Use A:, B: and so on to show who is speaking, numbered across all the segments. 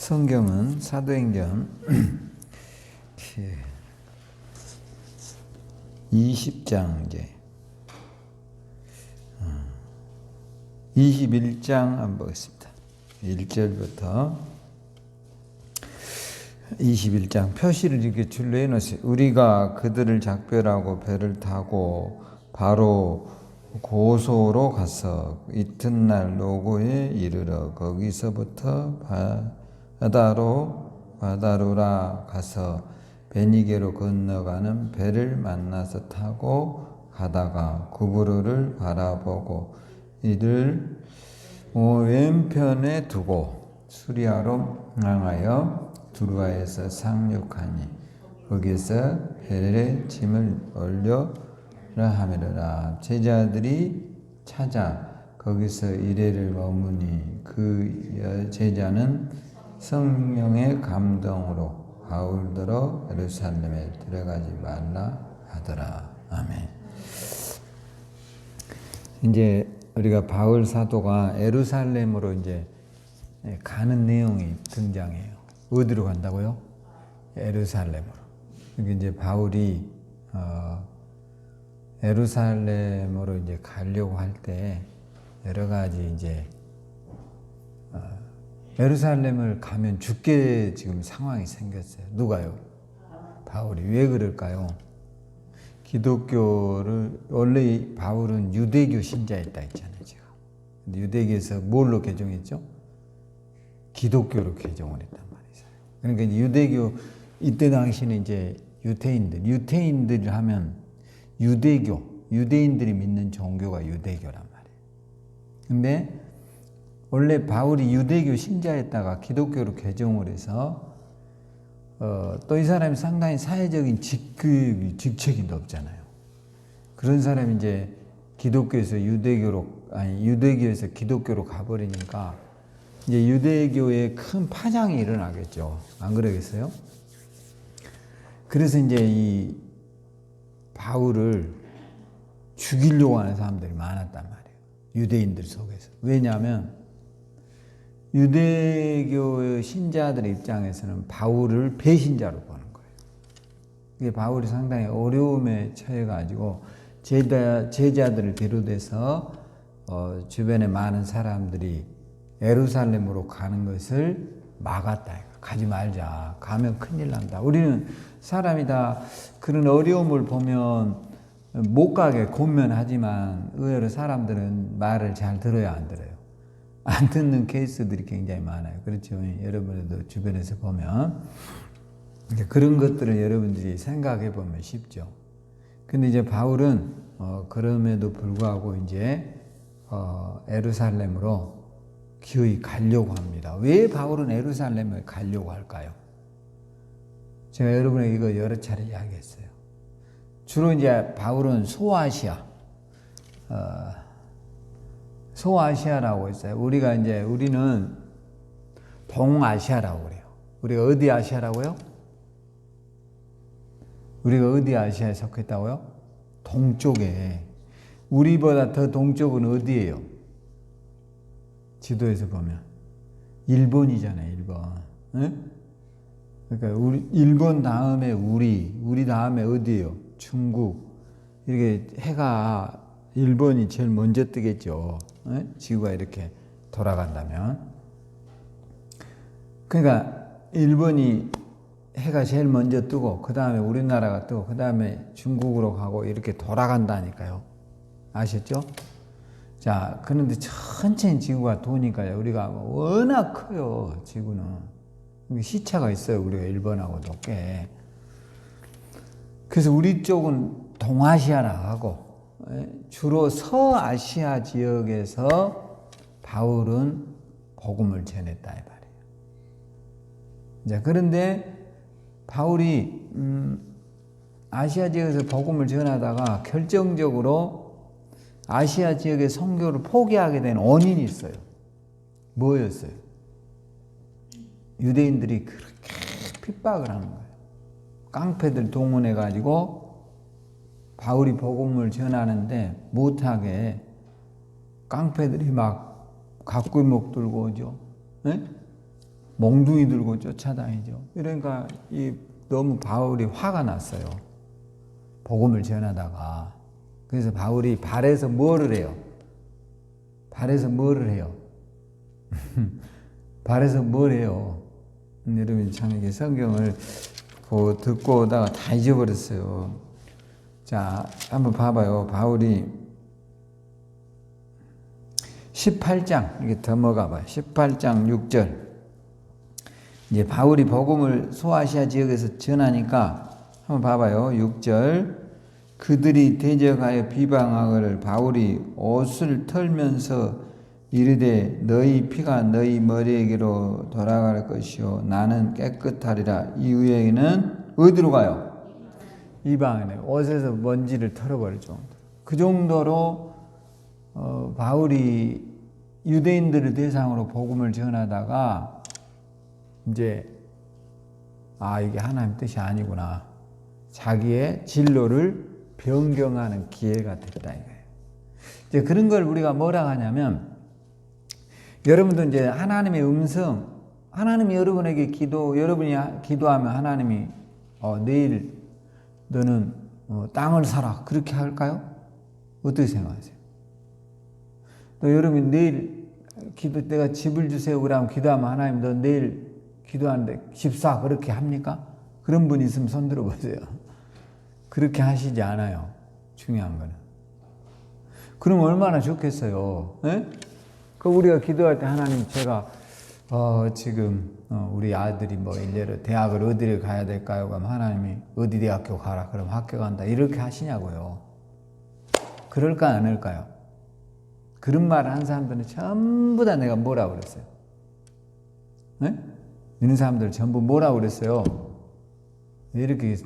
A: 성경은 사도행전 20장 이제 21장 한번 보겠습니다. 1절부터 21장 표시를 이렇게 줄로 해놓으세요. 우리가 그들을 작별하고 배를 타고 바로 고소로 가서 이튿날 노고에 이르러 거기서부터 바다로라 가서 베니게로 건너가는 배를 만나서 타고 가다가 구브로를 바라보고 이를 왼편에 두고 수리아로 향하여 두루아에서 상륙하니 거기에서 배에 짐을 올려라 하미르라. 제자들이 찾아 거기서 이레를 머무니 그 제자는 성령의 감동으로 바울더러 예루살렘에 들어가지 말라 하더라. 아멘. 이제 우리가 바울 사도가 예루살렘으로 이제 가는 내용이 등장해요. 어디로 간다고요? 예루살렘으로. 이게 이제 바울이 예루살렘으로 이제 가려고 할 때 여러 가지 이제 예루살렘을 가면 죽게 지금 상황이 생겼어요. 누가요? 바울이. 왜 그럴까요? 기독교를 원래 바울은 유대교 신자였다 했잖아요. 제가. 근데 유대교에서 뭘로 개종했죠? 기독교로 개종을 했단 말이죠. 그러니까 이제 이때 당시는 이제 유태인들 하면 유대인들이 믿는 종교가 유대교란 말이에요. 근데 원래 바울이 유대교 신자였다가 기독교로 개종을 해서 또 이 사람이 상당히 사회적인 직책이 높잖아요. 그런 사람이 이제 유대교에서 기독교로 가버리니까 이제 유대교에 큰 파장이 일어나겠죠. 안 그러겠어요? 그래서 이제 이 바울을 죽이려고 하는 사람들이 많았단 말이에요. 유대인들 속에서. 왜냐하면 유대교 신자들의 입장에서는 바울을 배신자로 보는 거예요. 이게 바울이 상당히 어려움에 처해가지고 제자들을 비롯해서 주변에 많은 사람들이 예루살렘으로 가는 것을 막았다. 가지 말자. 가면 큰일 난다. 우리는 사람이 다 그런 어려움을 보면 못 가게 권면하지만 의외로 사람들은 말을 잘 들어야 안 들어요. 안 듣는 케이스들이 굉장히 많아요. 그렇죠? 여러분들도 주변에서 보면 그런 것들을 여러분들이 생각해 보면 쉽죠. 근데 이제 바울은 그럼에도 불구하고 이제 예루살렘으로 기어이 가려고 합니다. 왜 바울은 예루살렘에 가려고 할까요? 제가 여러분에게 이거 여러 차례 이야기했어요. 주로 이제 바울은 소아시아라고 했어요. 우리는 동아시아라고 그래요. 우리가 어디 아시아라고요? 우리가 어디 아시아에 속했다고요? 동쪽에. 우리보다 더 동쪽은 어디예요? 지도에서 보면 일본이잖아요. 일본. 응? 그러니까 일본 다음에 우리 다음에 어디예요? 중국. 이렇게 해가 일본이 제일 먼저 뜨겠죠. 지구가 이렇게 돌아간다면. 그러니까 일본이 해가 제일 먼저 뜨고 그 다음에 우리나라가 뜨고 그 다음에 중국으로 가고 이렇게 돌아간다니까요. 아셨죠? 자, 그런데 천천히 지구가 도니까요. 우리가 워낙 커요. 지구는. 시차가 있어요. 우리가 일본하고도 꽤. 그래서 우리 쪽은 동아시아라 하고 주로 서아시아 지역에서 바울은 복음을 전했다 이 말이에요. 자, 그런데 바울이 아시아 지역에서 복음을 전하다가 결정적으로 아시아 지역의 선교를 포기하게 된 원인이 있어요. 뭐였어요? 유대인들이 그렇게 핍박을 하는 거예요. 깡패들 동원해가지고 바울이 복음을 전하는데 못하게 깡패들이 막 각골목 들고 오죠. 네? 몽둥이 들고 쫓아다니죠. 그러니까 너무 바울이 화가 났어요. 복음을 전하다가. 그래서 바울이 발에서 뭐를 해요? 발에서 뭐를 해요? 발에서 뭘 해요? 여러분 참 이게 성경을 듣고 오다가 다 잊어버렸어요. 자, 한번 봐봐요. 바울이 18장, 이렇게 넘어가 봐요. 18장 6절. 이제 바울이 복음을 소아시아 지역에서 전하니까 한번 봐봐요. 6절. 그들이 대적하여 비방하거늘 바울이 옷을 털면서 이르되 너희 피가 너희 머리에게로 돌아갈 것이요 나는 깨끗하리라. 이후에는 어디로 가요? 이방인에 옷에서 먼지를 털어버릴 정도. 그 정도로 바울이 유대인들을 대상으로 복음을 전하다가 이제 이게 하나님 뜻이 아니구나. 자기의 진로를 변경하는 기회가 됐다 이거예요. 이제 그런 걸 우리가 뭐라 하냐면 여러분도 이제 하나님의 음성, 하나님이 여러분에게 여러분이 기도하면 하나님이 내일 너는 땅을 사라 그렇게 할까요? 어떻게 생각하세요? 또 여러분이 내일 내가 집을 주세요 그러면 기도하면 하나님 너 내일 기도하는데 집 사 그렇게 합니까? 그런 분 있으면 손 들어보세요. 그렇게 하시지 않아요. 중요한 거는. 그럼 얼마나 좋겠어요. 네? 우리가 기도할 때 하나님 제가 지금 우리 아들이 뭐 일례로 대학을 어디를 가야 될까요? 그럼 하나님이 어디 대학교 가라. 그럼 학교 간다. 이렇게 하시냐고요. 그럴까 안 할까요? 그런 말을 한 사람들은 전부 다 내가 뭐라고 그랬어요? 네? 이런 사람들 전부 뭐라고 그랬어요? 이렇게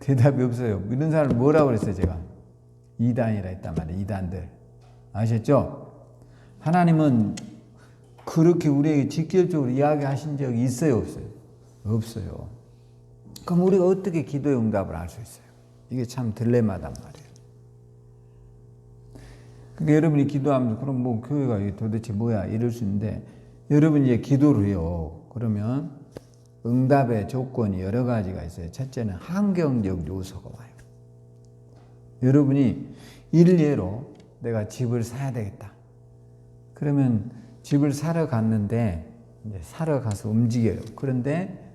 A: 대답이 없어요. 이런 사람을 뭐라고 그랬어요 제가? 이단이라 했단 말이에요. 이단들. 아셨죠? 하나님은 그렇게 우리에게 직접적으로 이야기하신 적이 있어요 없어요? 없어요. 그럼 우리가 어떻게 기도의 응답을 알 수 있어요? 이게 참 딜레마단 말이에요. 그러니까 여러분이 기도하면서 그럼 뭐 교회가 도대체 뭐야 이럴 수 있는데 여러분이 이제 기도를 해요. 그러면 응답의 조건이 여러 가지가 있어요. 첫째는 환경적 요소가 와요. 여러분이 일례로 내가 집을 사야 되겠다. 그러면 집을 사러 갔는데 이제 사러 가서 움직여요. 그런데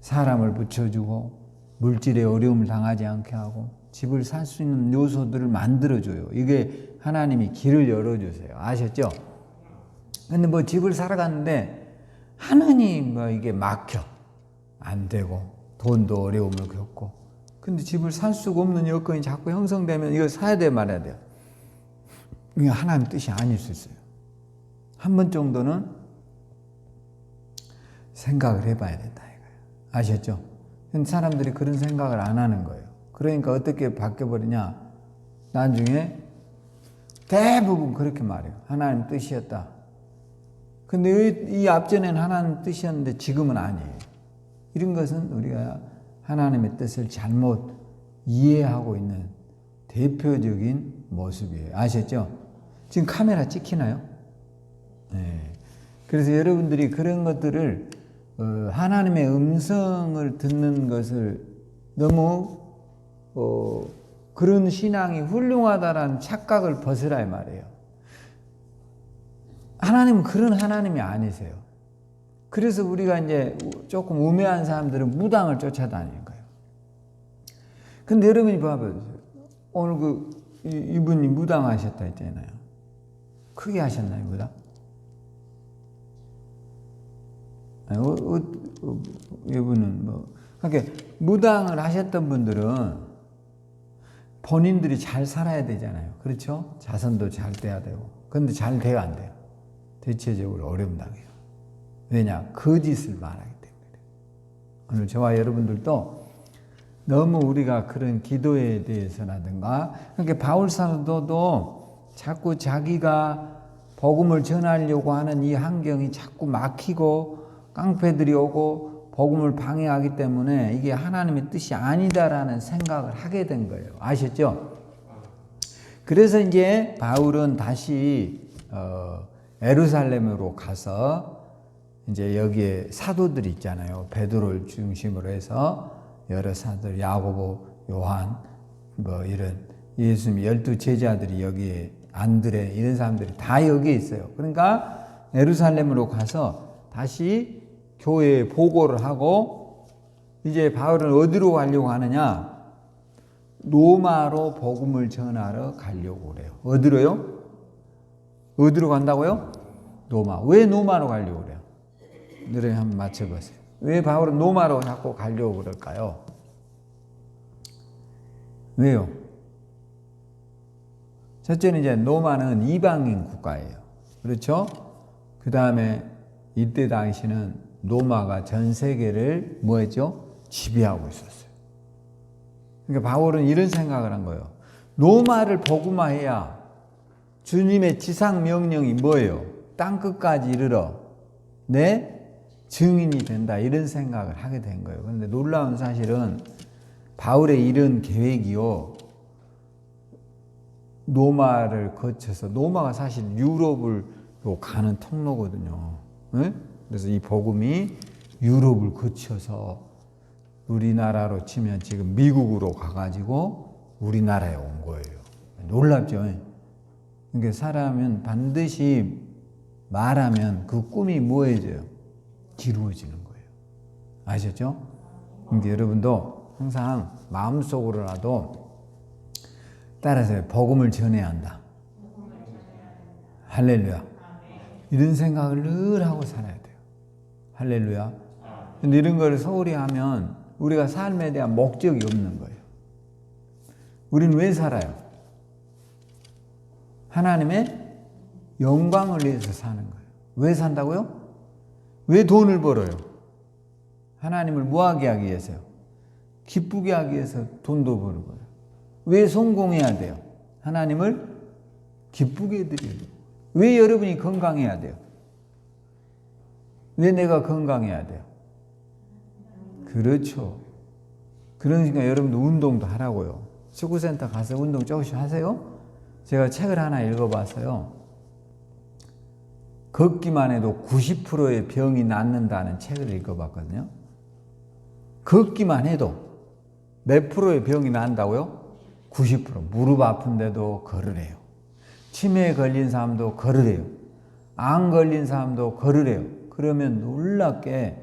A: 사람을 붙여주고 물질에 어려움을 당하지 않게 하고 집을 살 수 있는 요소들을 만들어줘요. 이게 하나님이 길을 열어주세요. 아셨죠? 근데 뭐 집을 사러 갔는데 하느니 뭐 이게 막혀. 안 되고 돈도 어려움을 겪고 근데 집을 살 수가 없는 여건이 자꾸 형성되면 이거 사야 돼 말아야 돼요. 이게 하나님 뜻이 아닐 수 있어요. 한 번 정도는 생각을 해봐야 된다 이거예요. 아셨죠? 근데 사람들이 그런 생각을 안 하는 거예요. 그러니까 어떻게 바뀌어버리냐 나중에 대부분 그렇게 말해요. 하나님 뜻이었다. 근데 이 앞전에는 하나님 뜻이었는데 지금은 아니에요. 이런 것은 우리가 하나님의 뜻을 잘못 이해하고 있는 대표적인 모습이에요. 아셨죠? 지금 카메라 찍히나요? 네. 그래서 여러분들이 그런 것들을 하나님의 음성을 듣는 것을 너무 그런 신앙이 훌륭하다라는 착각을 벗으라 이 말이에요. 하나님은 그런 하나님이 아니세요. 그래서 우리가 이제 조금 우매한 사람들은 무당을 쫓아다니는 거예요. 근데 여러분이 봐봐요. 오늘 이분이 무당 하셨다 했잖아요. 크게 하셨나요, 무당? 아니, 이분은 뭐. 그러니까 무당을 하셨던 분들은 본인들이 잘 살아야 되잖아요. 그렇죠? 자선도 잘 돼야 되고. 근데 잘 돼야 안 돼요. 대체적으로 어려움 당해요. 왜냐? 거짓을 말하기 때문에. 오늘 저와 여러분들도 너무 우리가 그런 기도에 대해서라든가, 그러니까 바울 사도도 자꾸 자기가 복음을 전하려고 하는 이 환경이 자꾸 막히고 깡패들이 오고 복음을 방해하기 때문에 이게 하나님의 뜻이 아니다라는 생각을 하게 된 거예요. 아셨죠? 그래서 이제 바울은 다시 예루살렘으로 가서 이제 여기에 사도들이 있잖아요. 베드로를 중심으로 해서 여러 사도들, 야고보, 요한, 뭐 이런 예수님 12 제자들이 여기에 안드레 이런 사람들이 다 여기에 있어요. 그러니까 예루살렘으로 가서 다시 교회에 보고를 하고 이제 바울은 어디로 가려고 하느냐? 로마로 복음을 전하러 가려고 그래요. 어디로요? 어디로 간다고요? 로마. 왜 로마로 가려고 그래요? 노래 한번 맞춰보세요. 왜 바울은 로마로 자꾸 가려고 그럴까요? 왜요? 첫째는 이제 로마는 이방인 국가예요. 그렇죠? 그 다음에 이때 당시는 로마가 전 세계를 뭐 했죠? 지배하고 있었어요. 그러니까 바울은 이런 생각을 한 거예요. 로마를 복음화해야 주님의 지상 명령이 뭐예요? 땅끝까지 이르러 내 증인이 된다. 이런 생각을 하게 된 거예요. 그런데 놀라운 사실은 바울의 이런 계획이요. 로마를 거쳐서 로마가 사실 유럽을 가는 통로거든요. 네? 그래서 이 복음이 유럽을 거쳐서 우리나라로 치면 지금 미국으로 가가지고 우리나라에 온 거예요. 놀랍죠? 그러니까 사람은 반드시 말하면 그 꿈이 뭐해져요? 이루어지는 거예요. 아셨죠? 근데 여러분도 항상 마음속으로라도 따라서 복음을 전해야 한다. 할렐루야. 이런 생각을 늘 하고 살아야 돼요. 할렐루야. 근데 이런 걸 소홀히 하면 우리가 삶에 대한 목적이 없는 거예요. 우리는 왜 살아요? 하나님의 영광을 위해서 사는 거예요. 왜 산다고요? 왜 돈을 벌어요? 하나님을 뭐하게 하기 위해서요? 기쁘게 하기 위해서 돈도 버는 거예요. 왜 성공해야 돼요? 하나님을 기쁘게 해드리려고. 왜 여러분이 건강해야 돼요? 왜 내가 건강해야 돼요? 그렇죠. 그러니까 여러분도 운동도 하라고요. 축구센터 가서 운동 조금씩 하세요. 제가 책을 하나 읽어봤어요. 걷기만 해도 90%의 병이 낫는다는 책을 읽어봤거든요. 걷기만 해도 몇 프로의 병이 난다고요? 90%. 무릎 아픈데도 걸으래요. 치매에 걸린 사람도 걸으래요. 암 걸린 사람도 걸으래요. 그러면 놀랍게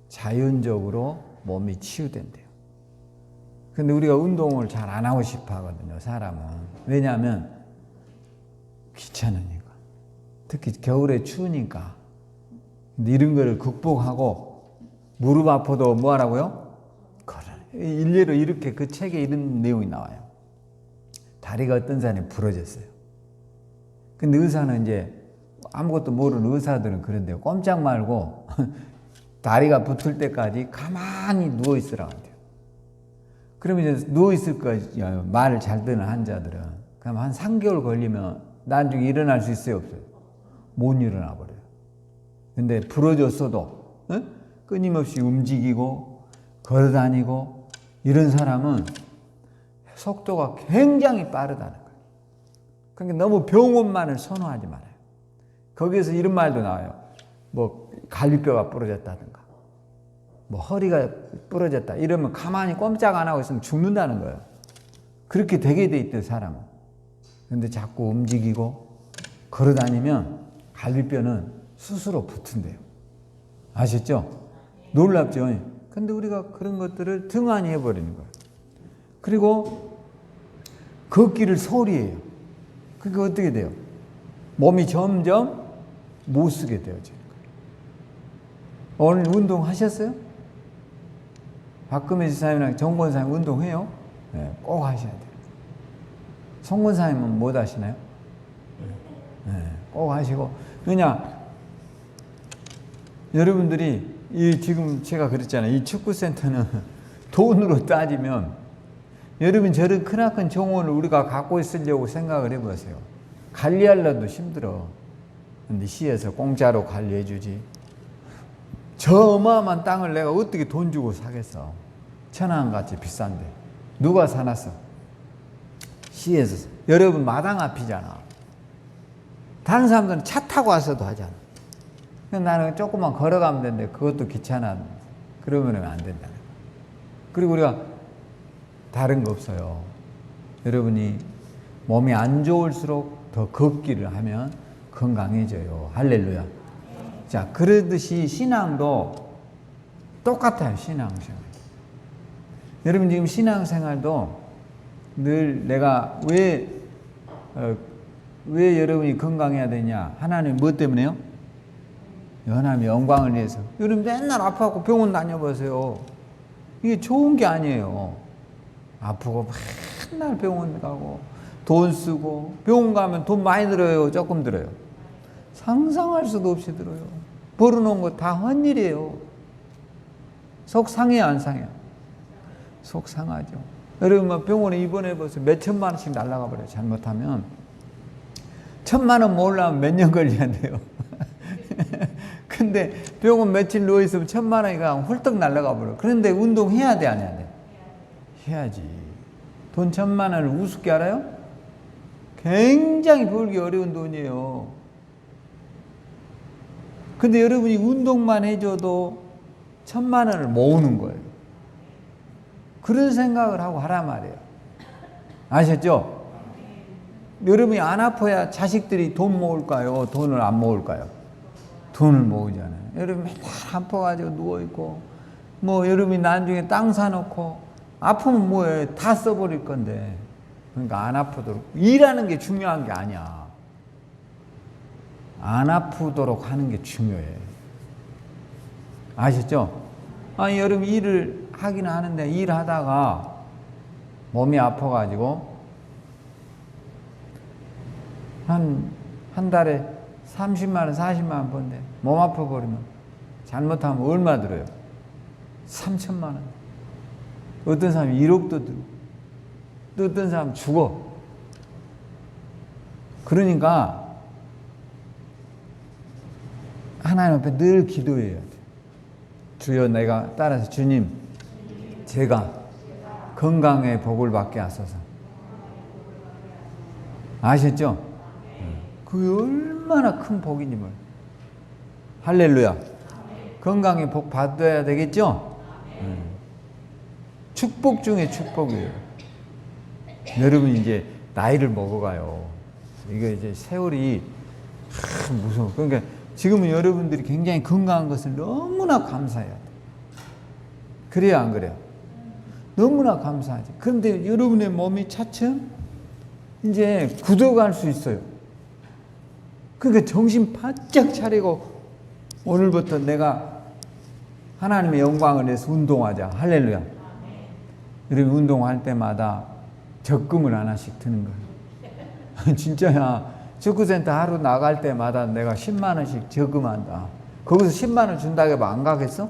A: 자연적으로 몸이 치유된대요. 근데 우리가 운동을 잘 안 하고 싶어 하거든요, 사람은. 왜냐하면 귀찮으니까. 특히 겨울에 추우니까. 근데 이런 거를 극복하고 무릎 아파도 뭐 하라고요? 걸어. 일례로 이렇게 그 책에 이런 내용이 나와요. 다리가 어떤 사람이 부러졌어요. 근데 의사는 이제 아무것도 모르는 의사들은 그런데요. 꼼짝 말고 다리가 붙을 때까지 가만히 누워있으라고 한대요. 그러면 이제 누워있을 거예요. 말을 잘 듣는 환자들은. 그럼 한 3개월 걸리면 나중에 일어날 수 있어요? 없어요? 못 일어나 버려요. 근데 부러졌어도 끊임없이 움직이고 걸어다니고 이런 사람은 속도가 굉장히 빠르다는 거예요. 그러니까 너무 병원만을 선호하지 말아요. 거기에서 이런 말도 나와요. 뭐 갈비뼈가 부러졌다든가 뭐 허리가 부러졌다 이러면 가만히 꼼짝 안 하고 있으면 죽는다는 거예요. 그렇게 되게 돼 있대요, 사람은. 그런데 자꾸 움직이고 걸어다니면 갈비뼈는 스스로 붙은대요. 아셨죠? 놀랍죠? 근데 우리가 그런 것들을 등한히 해버리는 거예요. 그리고 걷기를 소홀히 해요. 그게 어떻게 돼요? 몸이 점점 못 쓰게 되어지는 거예요. 오늘 운동하셨어요? 박금희 지사님이랑 정권사님 운동해요? 네, 꼭 하셔야 돼요. 송권사님은 못 하시나요? 네, 꼭 하시고. 왜냐? 여러분들이 지금 제가 그랬잖아요. 이 축구센터는 돈으로 따지면 여러분 저런 크나큰 정원을 우리가 갖고 있으려고 생각을 해보세요. 관리하려도 힘들어. 근데 시에서 공짜로 관리해 주지. 저 어마어마한 땅을 내가 어떻게 돈 주고 사겠어. 천안같이 비싼데. 누가 사놨어? 시에서. 여러분 마당 앞이잖아. 다른 사람들은 차 타고 와서도 하잖아. 나는 조금만 걸어가면 되는데 그것도 귀찮아. 그러면 안 된다. 그리고 우리가 다른 거 없어요. 여러분이 몸이 안 좋을수록 더 걷기를 하면 건강해져요. 할렐루야. 자, 그러듯이 신앙도 똑같아요. 신앙생활. 여러분 지금 신앙생활도 늘 내가 왜 여러분이 건강해야 되냐? 하나님 뭐 때문에요? 하나님의 영광을 위해서. 여러분 맨날 아파갖고 병원 다녀보세요. 이게 좋은 게 아니에요. 아프고 맨날 병원 가고 돈 쓰고 병원 가면 돈 많이 들어요? 조금 들어요? 상상할 수도 없이 들어요. 벌어놓은 거 다 헛일이에요. 속 상해요, 안 상해요? 속 상하죠. 여러분 병원에 입원해보세요. 몇 천만 원씩 날아가 버려요. 잘못하면 1,000만 원 모으려면 몇 년 걸려야 돼요. 근데 병원 며칠 누워있으면 1,000만 원이 그냥 훌떡 날아가 버려요. 그런데 운동해야 돼, 안 해야 돼? 해야지. 돈 1,000만 원을 우습게 알아요? 굉장히 벌기 어려운 돈이에요. 근데 여러분이 운동만 해줘도 1,000만 원을 모으는 거예요. 그런 생각을 하고 하란 말이에요. 아셨죠? 여러분이 안 아파야 자식들이 돈 모을까요? 돈을 안 모을까요? 돈을 모으잖아요. 여러분 맨날 아파가지고 누워있고, 뭐 여러분이 나중에 땅 사놓고, 아프면 뭐해? 다 써버릴 건데. 그러니까 안 아프도록. 일하는 게 중요한 게 아니야. 안 아프도록 하는 게 중요해. 아셨죠? 아니, 여러분 일을 하긴 하는데, 일하다가 몸이 아파가지고, 한 달에 30만 원, 40만 원 번데 몸 아파버리면 잘못하면 얼마 들어요? 3천만 원. 어떤 사람이 1억도 들고 또 어떤 사람은 죽어. 그러니까 하나님 앞에 늘 기도해야 돼. 주여, 내가 따라서 주님, 제가 건강의 복을 받게 하소서. 아셨죠? 그게 얼마나 큰 복이니 뭘. 할렐루야. 건강의 복 받아야 되겠죠? 축복 중에 축복이에요. 여러분 이제 나이를 먹어가요. 이게 이제 세월이 무서워. 그러니까 지금은 여러분들이 굉장히 건강한 것을 너무나 감사해야 돼. 그래요, 안 그래요? 너무나 감사하지. 그런데 여러분의 몸이 차츰 이제 굳어갈 수 있어요. 그러니까 정신 바짝 차리고 오늘부터 내가 하나님의 영광을 위해서 운동하자. 할렐루야. 여러분 운동할 때마다 적금을 하나씩 드는 거예요. 진짜야. 축구센터 하루 나갈 때마다 내가 10만 원씩 적금한다. 거기서 10만 원 준다고 하면 안 가겠어?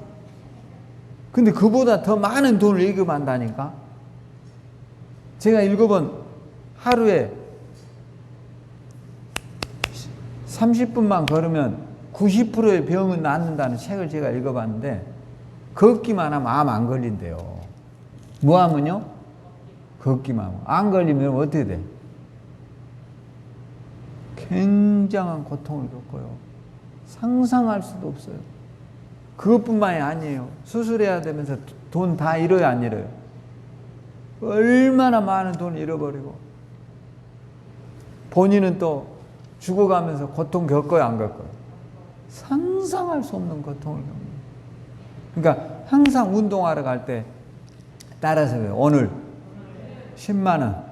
A: 근데 그보다 더 많은 돈을 예금한다니까. 제가 읽어본 하루에 30분만 걸으면 90%의 병은 낫는다는 책을 제가 읽어봤는데, 걷기만 하면 암 안 걸린대요. 뭐 하면요? 걷기만 하면. 안 걸리면 어떻게 돼? 굉장한 고통을 겪어요. 상상할 수도 없어요. 그것뿐만이 아니에요. 수술해야 되면서 돈 다 잃어요, 안 잃어요? 얼마나 많은 돈을 잃어버리고, 본인은 또 죽어가면서 고통 겪어요, 안 겪어요? 상상할 수 없는 고통을 겪는. 그러니까 항상 운동하러 갈 때 따라서 해요. 오늘 10만 원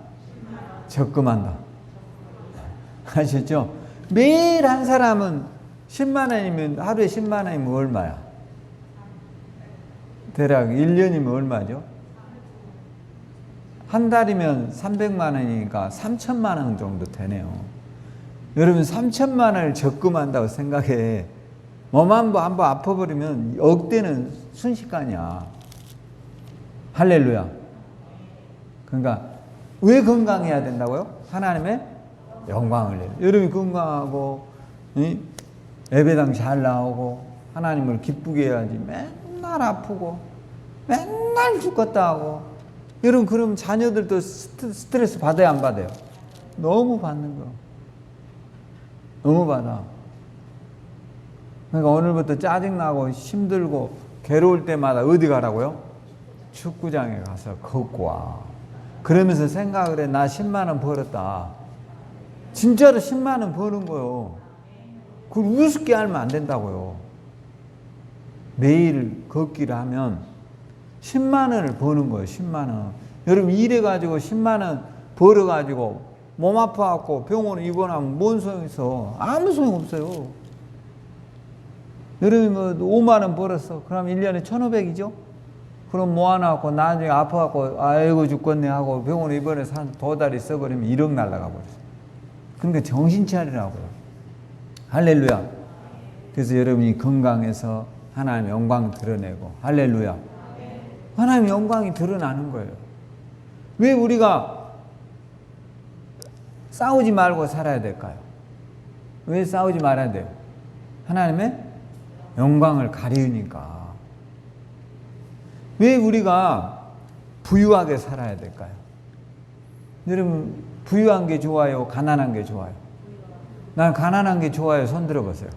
A: 적금한다. 아시죠? 매일 한 사람은 10만 원이면, 하루에 10만 원이면 얼마야? 대략 1년이면 얼마죠? 한 달이면 300만 원이니까 3천만 원 정도 되네요. 여러분 3천만 원을 적금한다고 생각해. 몸 한번 아파버리면 억대는 순식간이야. 할렐루야. 그러니까 왜 건강해야 된다고요? 하나님의 영광을 위해. 여러분이 건강하고 예배당 잘 나오고 하나님을 기쁘게 해야지. 맨날 아프고 맨날 죽겠다 하고. 여러분 그럼 자녀들도 스트레스 받아야 안 받아요? 너무 받는 거. 너무 받아. 그러니까 오늘부터 짜증나고 힘들고 괴로울 때마다 어디 가라고요? 축구장에 가서 걷고 와. 그러면서 생각을 해. 나 10만 원 벌었다. 진짜로 10만 원 버는 거요. 그걸 우습게 알면 안 된다고요. 매일 걷기를 하면 10만 원을 버는 거예요. 10만 원. 여러분 일해가지고 10만 원 벌어가지고 몸 아파갖고 병원에 입원하면 뭔 소용 있어? 아무 소용 없어요. 여러분이 뭐 5만 원 벌었어. 그럼 1년에 1,500이죠? 그럼 모아놔갖고 나중에 아파갖고 아이고 죽겠네 하고 병원에 입원해서 한 2달이 써버리면 1억 날라가 버렸어. 그러니까 정신 차리라고요. 할렐루야. 그래서 여러분이 건강해서 하나님의 영광 드러내고, 할렐루야. 하나님의 영광이 드러나는 거예요. 왜 우리가 싸우지 말고 살아야 될까요? 왜 싸우지 말아야 돼요? 하나님의 영광을 가리우니까. 왜 우리가 부유하게 살아야 될까요? 여러분, 부유한 게 좋아요? 가난한 게 좋아요? 난 가난한 게 좋아요. 손 들어보세요.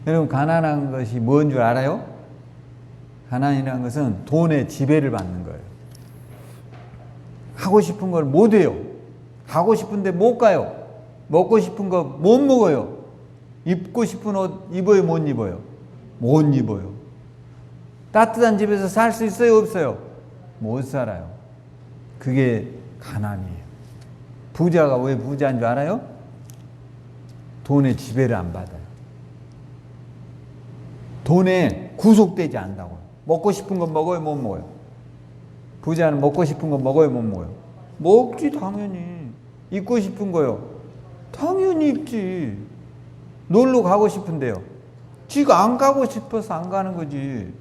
A: 여러분, 가난한 것이 뭔 줄 알아요? 가난이라는 것은 돈의 지배를 받는 거예요. 하고 싶은 걸 못 해요. 가고 싶은데 못 가요. 먹고 싶은 거 못 먹어요. 입고 싶은 옷 입어요? 못 입어요? 못 입어요. 따뜻한 집에서 살 수 있어요? 없어요? 못 살아요. 그게 가난이에요. 부자가 왜 부자인 줄 알아요? 돈의 지배를 안 받아요. 돈에 구속되지 않는다고요. 먹고 싶은 거 먹어요? 못 먹어요? 부자는 먹고 싶은 거 먹어요? 못 먹어요? 먹지 당연히. 입고 싶은 거요? 당연히 입지. 놀러 가고 싶은데요? 지가 안 가고 싶어서 안 가는 거지.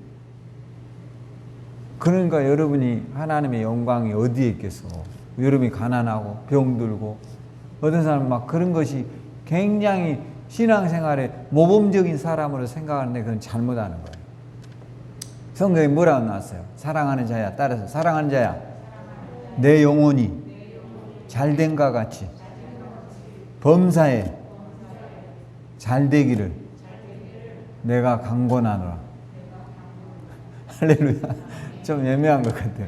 A: 그러니까 여러분이 하나님의 영광이 어디에 있겠어? 여러분이 가난하고 병들고 어떤 사람은 막 그런 것이 굉장히 신앙생활에 모범적인 사람으로 생각하는데 그건 잘못하는 거예요. 성경에 뭐라고 나왔어요? 사랑하는 자야, 따라서 사랑하는 자야, 내 영혼이 잘된과 같이 범사에 잘되기를 내가 강권하노라. 할렐루야. 좀 애매한 것 같아요.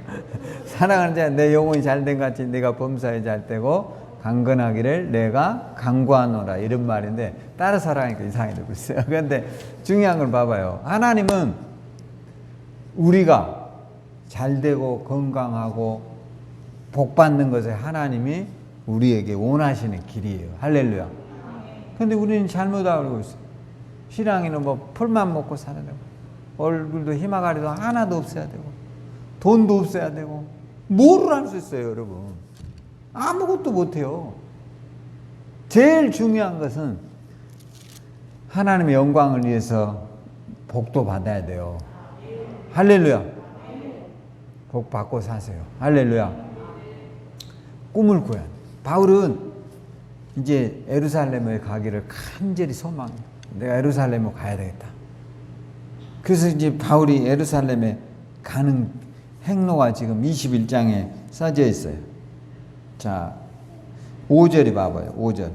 A: 사랑하는 자야, 내 영혼이 잘된 것 같이 내가 범사에 잘되고 강건하기를 내가 강구하노라, 이런 말인데 따라 살아가니까 이상하게 되고 있어요. 그런데 중요한 걸 봐봐요. 하나님은 우리가 잘되고 건강하고 복받는 것을 하나님이 우리에게 원하시는 길이에요. 할렐루야. 그런데 우리는 잘못 알고 있어요. 신앙인은 뭐 풀만 먹고 살아야 되고 얼굴도 희마가리도 하나도 없어야 되고 돈도 없어야 되고 뭐를 할 수 있어요, 여러분? 아무것도 못해요. 제일 중요한 것은 하나님의 영광을 위해서 복도 받아야 돼요. 할렐루야. 복 받고 사세요. 할렐루야. 꿈을 꾸어야 돼요. 바울은 이제 예루살렘에 가기를 간절히 소망해요. 내가 예루살렘으로 가야 되겠다. 그래서 이제 바울이 예루살렘에 가는 행로가 지금 21장에 써져 있어요. 자, 5절이 봐봐요. 5절.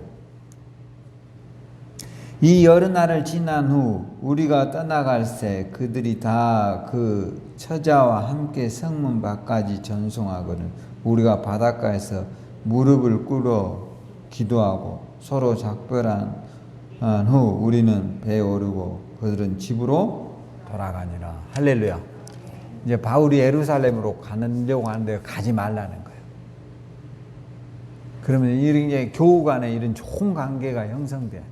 A: 이 여러 날을 지난 후 우리가 떠나갈새 그들이 다 그 처자와 함께 성문 밖까지 전송하거든 우리가 바닷가에서 무릎을 꿇어 기도하고 서로 작별한 후 우리는 배에 오르고 그들은 집으로 돌아가니라. 할렐루야. 이제 바울이 예루살렘으로 가려고 하는데 가지 말라는 거예요. 그러면 이런 교우 간에 이런 좋은 관계가 형성돼요.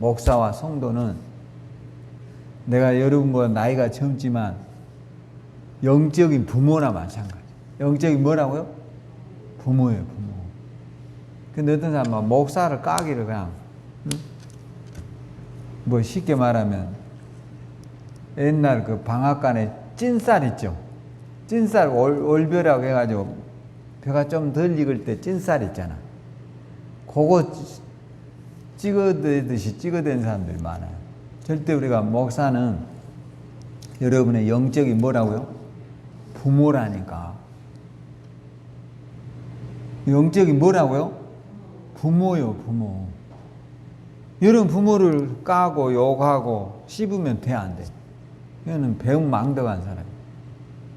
A: 목사와 성도는 내가 여러분보다 나이가 젊지만 영적인 부모나 마찬가지. 영적인 뭐라고요? 부모예요, 부모. 근데 어떤 사람은 목사를 까기를 그냥 뭐 쉽게 말하면 옛날 그 방앗간에 찐쌀 있죠. 찐쌀 올벼라고 해가지고 벼가 좀 덜 익을 때 찐쌀 있잖아. 그거 찍어대듯이 찍어댄 사람들이 많아요. 절대 우리가 목사는 여러분의 영적인 뭐라고요? 부모라니까. 영적인 뭐라고요? 부모요, 부모. 여러분 부모를 까고 욕하고 씹으면 돼, 안 돼? 이거는 배은망덕한 사람이에요.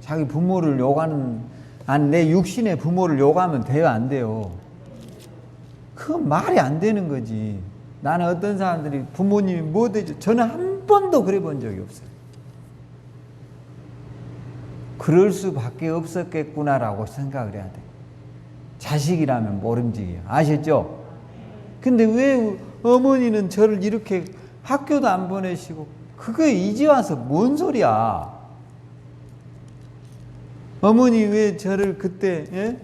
A: 자기 부모를 욕하는, 아니 내 육신의 부모를 욕하면 돼요, 안 돼요? 그건 말이 안 되는 거지. 나는 어떤 사람들이 부모님이 뭐 되죠? 저는 한 번도 그래 본 적이 없어요. 그럴 수밖에 없었겠구나라고 생각을 해야 돼. 자식이라면 모름지기야. 아셨죠? 근데 왜 어머니는 저를 이렇게 학교도 안 보내시고, 그게 이제 와서 뭔 소리야? 어머니 왜 저를 그때, 예?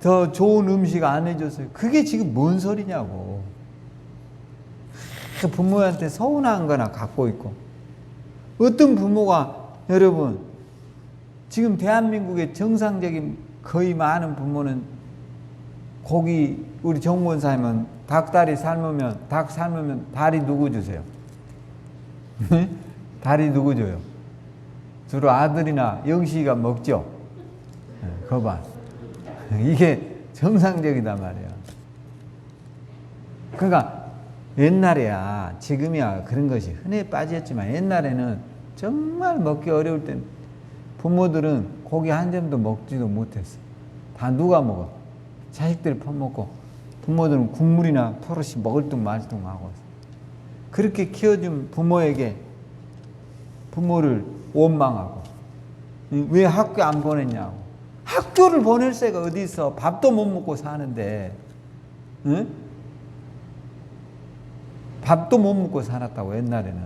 A: 더 좋은 음식 안 해줬어요? 그게 지금 뭔 소리냐고. 부모한테 서운한 거나 갖고 있고. 어떤 부모가, 여러분, 지금 대한민국의 정상적인 거의 많은 부모는 고기, 우리 정보원사님은 닭다리 삶으면, 닭 삶으면 다리 누구 주세요? 다리 누구 줘요? 주로 아들이나 영식이가 먹죠? 그거 봐. 이게 정상적이단 말이야. 그러니까 옛날에야, 지금이야 그런 것이 흔해 빠졌지만 옛날에는 정말 먹기 어려울 땐 부모들은 고기 한 점도 먹지도 못했어. 다 누가 먹어? 자식들이 퍼먹고 부모들은 국물이나 포릇이 먹을 둥 말 둥 하고. 그렇게 키워준 부모에게 부모를 원망하고, 왜 학교 안 보냈냐고. 학교를 보낼 새가 어디 있어? 밥도 못 먹고 사는데, 응? 밥도 못 먹고 살았다고. 옛날에는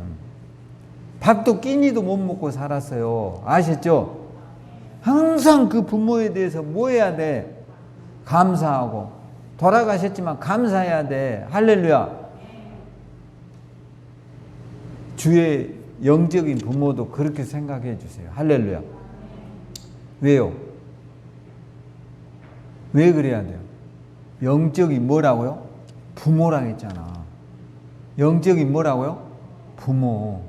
A: 밥도 끼니도 못 먹고 살았어요. 아셨죠? 항상 그 부모에 대해서 뭐 해야 돼? 감사하고. 돌아가셨지만 감사해야 돼. 할렐루야. 주의 영적인 부모도 그렇게 생각해 주세요. 할렐루야. 왜요? 왜 그래야 돼요? 영적인 뭐라고요? 부모라고 했잖아. 영적인 뭐라고요? 부모.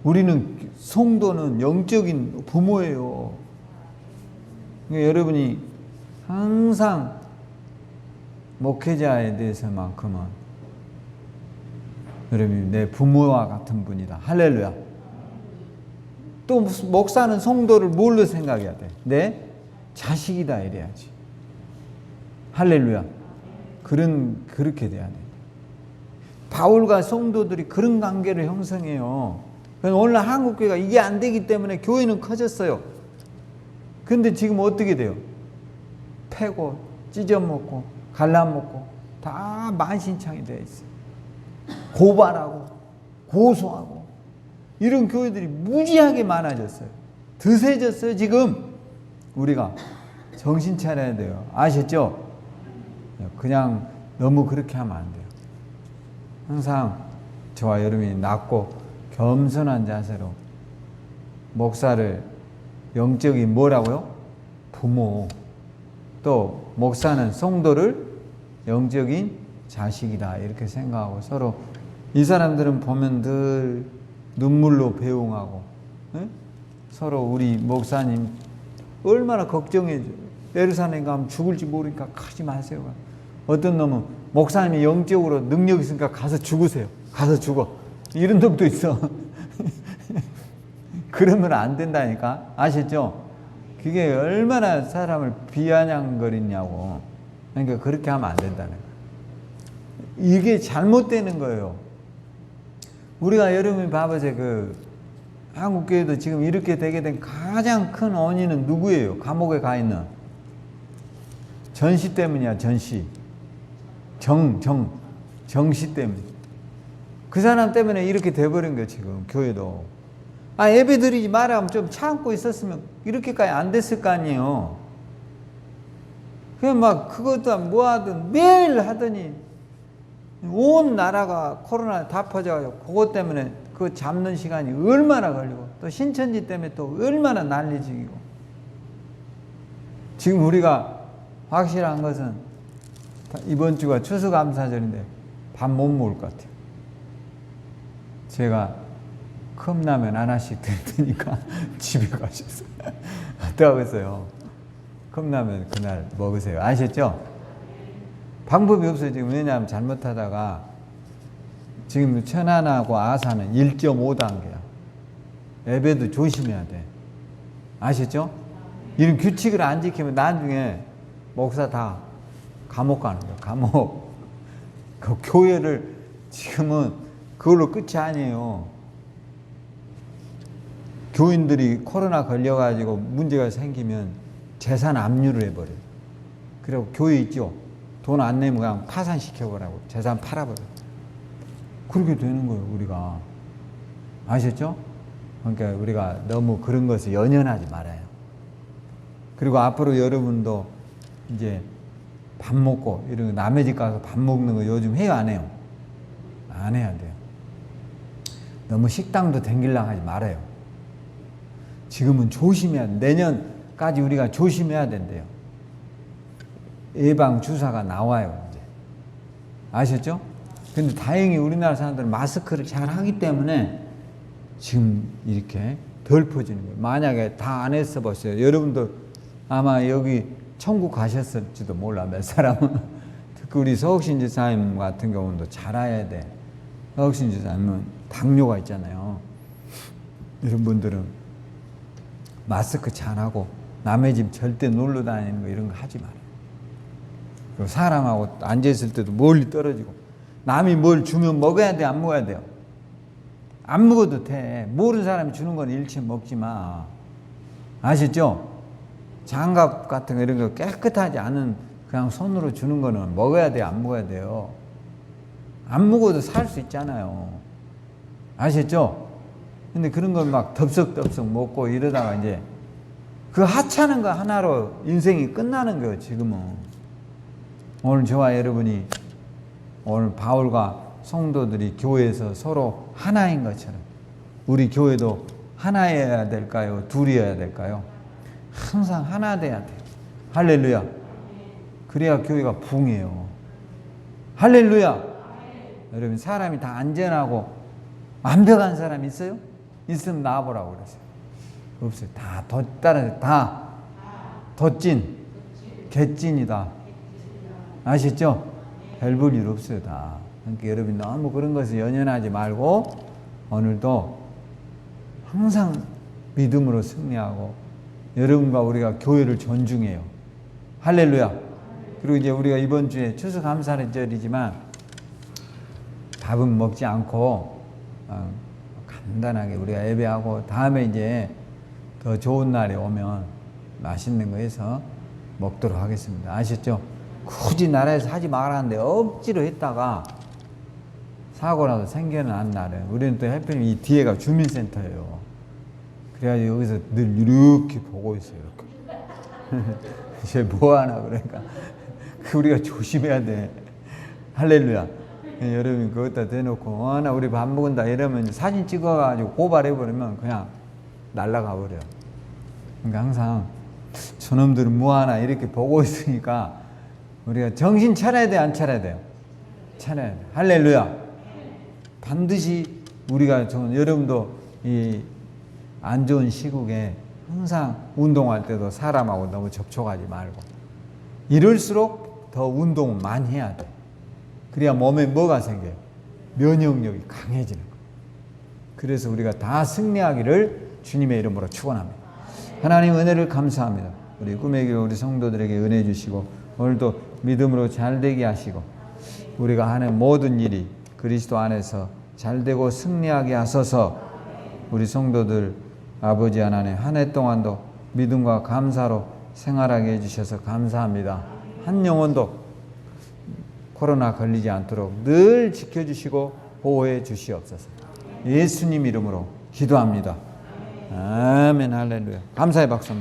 A: 우리는, 성도는 영적인 부모예요. 그러니까 여러분이 항상 목회자에 대해서만큼은 여러분이 내 부모와 같은 분이다. 할렐루야. 또 목사는 성도를 뭘로 생각해야 돼? 내 자식이다 이래야지. 할렐루야. 그렇게 돼야 돼. 바울과 성도들이 그런 관계를 형성해요. 오늘날 한국교회가 이게 안 되기 때문에 교회는 커졌어요. 근데 지금 어떻게 돼요? 패고 찢어먹고 갈라먹고 다 만신창이 되어 있어요. 고발하고 고소하고 이런 교회들이 무지하게 많아졌어요. 드세졌어요. 지금 우리가 정신 차려야 돼요. 아셨죠? 그냥 너무 그렇게 하면 안 돼요. 항상 저와 여러분이 낮고 겸손한 자세로 목사를, 영적인 뭐라고요? 부모. 또 목사는 성도를 영적인 자식이다 이렇게 생각하고, 서로 이 사람들은 보면 늘 눈물로 배웅하고, 에? 서로 우리 목사님 얼마나 걱정해. 예루살렘 가면 죽을지 모르니까 가지 마세요. 어떤 놈은 목사님이 영적으로 능력 있으니까 가서 죽으세요. 가서 죽어. 이런 놈도 있어. 그러면 안 된다니까. 아셨죠? 그게 얼마나 사람을 비아냥거리냐고. 그러니까 그렇게 하면 안 된다는 거예요. 이게 잘못되는 거예요. 우리가 여러분이 봐보세요. 한국교회도 지금 이렇게 되게 된 가장 큰 원인은 누구예요? 감옥에 가 있는 전시 때문이야. 전시. 정시 때문에. 그 사람 때문에 이렇게 돼버린 거예요. 지금 교회도. 예배 드리지 마라 하면 좀 참고 있었으면 이렇게까지 안 됐을 거 아니에요. 그냥 막 그것도 뭐 하든 매일 하더니 온 나라가 코로나 다 퍼져가지고 그것 때문에 그 잡는 시간이 얼마나 걸리고, 또 신천지 때문에 또 얼마나 난리지기고. 지금 우리가 확실한 것은 이번 주가 추수감사절인데 밥 못 먹을 것 같아요. 제가 컵라면 하나씩 드릴 테니까 집에 가셨어요. 어떡하고 있어요? 컵라면 그날 먹으세요. 아셨죠? 방법이 없어요. 지금 왜냐하면 잘못하다가 지금 천안하고 아산은 1.5단계야. 예배도 조심해야 돼. 아시죠? 이런 규칙을 안 지키면 나중에 목사 다 감옥 가는 거야. 감옥. 그 교회를 지금은 그걸로 끝이 아니에요. 교인들이 코로나 걸려가지고 문제가 생기면 재산 압류를 해버려요. 그리고 교회 있죠? 돈 안 내면 그냥 파산시켜버리고 재산 팔아버려요. 그렇게 되는 거예요, 우리가. 아셨죠? 그러니까 우리가 너무 그런 것을 연연하지 말아요. 그리고 앞으로 여러분도 이제 밥 먹고 이런 거 남의 집 가서 밥 먹는 거 요즘 해요, 안 해요? 안 해야 돼요. 너무 식당도 댕기려고 하지 말아요. 지금은 조심해야 돼. 내년까지 우리가 조심해야 된대요. 예방 주사가 나와요, 이제. 아셨죠? 근데 다행히 우리나라 사람들은 마스크를 잘 하기 때문에 지금 이렇게 덜 퍼지는 거예요. 만약에 다 안 했어 보세요. 여러분도 아마 여기 천국 가셨을지도 몰라, 몇 사람은. 특히 우리 서욱신 지사님 같은 경우는 잘 알아야 돼. 서욱신 지사님은 당뇨가 있잖아요. 이런 분들은 마스크 잘하고 남의 집 절대 놀러 다니는 거 이런 거 하지 말아요. 그리고 사람하고 앉아있을 때도 멀리 떨어지고, 남이 뭘 주면 먹어야 돼, 안 먹어야 돼요? 안 먹어도 돼. 모르는 사람이 주는 건 일체 먹지 마. 아시죠? 장갑 같은 거 이런 거 깨끗하지 않은 그냥 손으로 주는 거는 먹어야 돼요, 안 먹어야 돼요? 안 먹어도 살 수 있잖아요. 아셨죠? 근데 그런 걸 막 덥석덥석 먹고 이러다가 이제 그 하찮은 거 하나로 인생이 끝나는 거예요, 지금은. 오늘 저와 여러분이 오늘 바울과 성도들이 교회에서 서로 하나인 것처럼 우리 교회도 하나여야 될까요? 둘이어야 될까요? 항상 하나 돼야 돼요. 할렐루야. 그래야 교회가 붕해요. 할렐루야. 여러분, 사람이 다 안전하고 완벽한 사람 있어요? 있으면 나와보라고 그랬어요. 없어요. 다 덧따라, 다 덧진, 개찐이다. 아시죠? 별 볼 일 없어요, 다. 그러니까 여러분 너무 그런 것을 연연하지 말고 오늘도 항상 믿음으로 승리하고 여러분과 우리가 교회를 존중해요. 할렐루야. 그리고 이제 우리가 이번 주에 추수감사절이지만 밥은 먹지 않고 간단하게 우리가 예배하고 다음에 이제 더 좋은 날이 오면 맛있는 거 해서 먹도록 하겠습니다. 아셨죠? 굳이 나라에서 하지 말았는데 억지로 했다가 사고라도 생겨난 날은 우리는 또 해피님 이 뒤에가 주민센터예요. 그래가지고 여기서 늘 이렇게 보고 있어요. 이렇게. 이제 뭐하나 그러니까 우리가 조심해야 돼. 할렐루야. 여러분 그것다 대놓고 나 우리 밥 먹은다 이러면 사진 찍어가지고 고발해버리면 그냥 날라가 버려요. 그러니까 항상 저놈들은 뭐하나 이렇게 보고 있으니까 우리가 정신 차려야 돼, 안 차려야 돼요? 차려야 돼. 할렐루야. 반드시 우리가 여러분도 이 안 좋은 시국에 항상 운동할 때도 사람하고 너무 접촉하지 말고 이럴수록 더 운동을 많이 해야 돼. 그래야 몸에 뭐가 생겨요? 면역력이 강해지는 거예요. 그래서 우리가 다 승리하기를 주님의 이름으로 축원합니다. 하나님 은혜를 감사합니다. 우리 꿈의 교회 우리 성도들에게 은혜 주시고 오늘도 믿음으로 잘되게 하시고 우리가 하는 모든 일이 그리스도 안에서 잘되고 승리하게 하소서. 우리 성도들 아버지 하나님 한 해 동안도 믿음과 감사로 생활하게 해주셔서 감사합니다. 한 영혼도 코로나 걸리지 않도록 늘 지켜주시고 보호해 주시옵소서. 예수님 이름으로 기도합니다. 아멘. 할렐루야. 감사의 박수.